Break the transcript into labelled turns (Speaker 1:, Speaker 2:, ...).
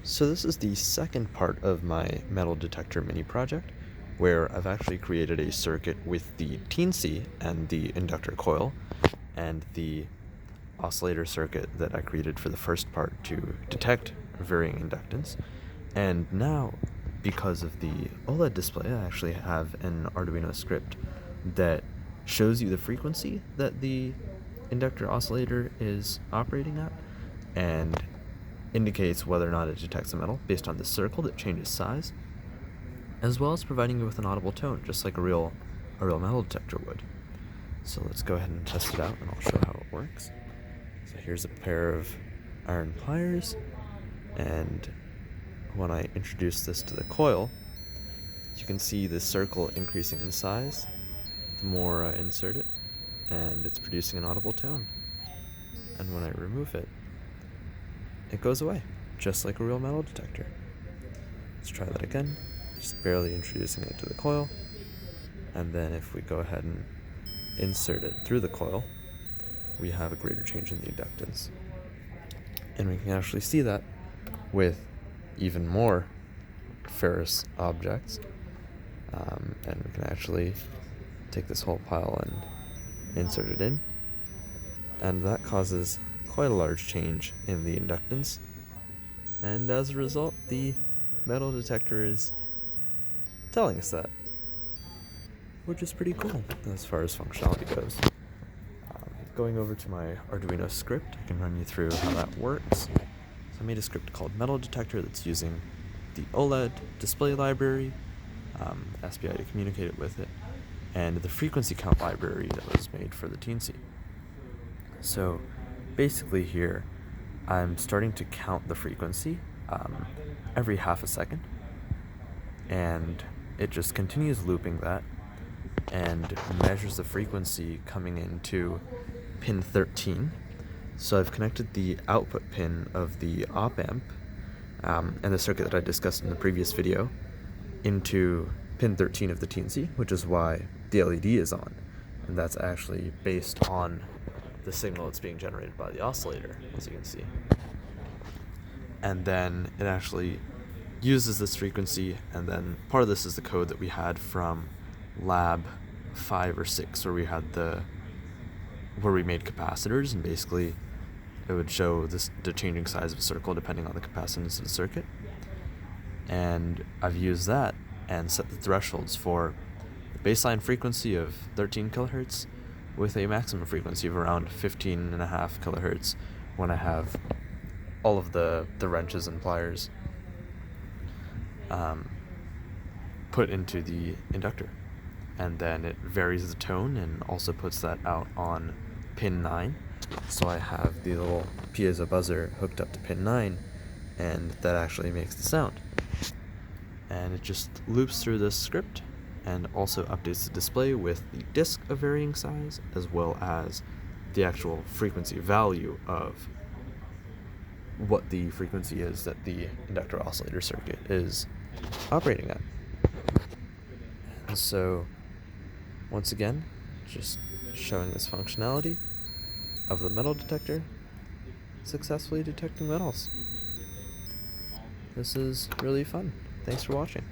Speaker 1: So this is the second part of my metal detector mini project, where I've actually created a circuit with the Teensy and the inductor coil, and the oscillator circuit that I created for the first part to detect varying inductance. And now, because of the OLED display, I actually have an Arduino script that shows you the frequency that the inductor oscillator is operating at, and indicates whether or not it detects a metal based on the circle that changes size, as well as providing you with an audible tone, just like a real metal detector would. So let's go ahead and test it out, and I'll show how it works. So here's a pair of iron pliers, and when I introduce this to the coil, you can see the circle increasing in size the more I insert it, and it's producing an audible tone. And when I remove it, it goes away, just like a real metal detector. Let's try that again, just barely introducing it to the coil, and then if we go ahead and insert it through the coil, we have a greater change in the inductance. And we can actually see that with even more ferrous objects, and we can actually take this whole pile and insert it in, and that causes quite a large change in the inductance, and as a result the metal detector is telling us that, which is pretty cool as far as functionality goes. Going over to my Arduino script, I can run you through how that works. So I made a script called Metal Detector that's using the OLED display library, SPI to communicate it with it, and the frequency count library that was made for the Teensy. So basically here, I'm starting to count the frequency every half a second, and it just continues looping that and measures the frequency coming into pin 13. So I've connected the output pin of the op amp and the circuit that I discussed in the previous video into pin 13 of the Teensy, which is why the LED is on, and that's actually based on the signal that's being generated by the oscillator, as you can see. And then it actually uses this frequency, and then part of this is the code that we had from lab 5 or 6, where we made capacitors, and basically it would show the changing size of a circle depending on the capacitance of the circuit. And I've used that and set the thresholds for the baseline frequency of 13 kilohertz with a maximum frequency of around 15.5 kilohertz when I have all of the wrenches and pliers put into the inductor. And then it varies the tone and also puts that out on pin 9. So I have the little piezo buzzer hooked up to pin 9, and that actually makes the sound. And it just loops through this script and also updates the display with the disk of varying size, as well as the actual frequency value of what the frequency is that the inductor oscillator circuit is operating at. And so, once again, just showing this functionality of the metal detector successfully detecting metals. This is really fun. Thanks for watching.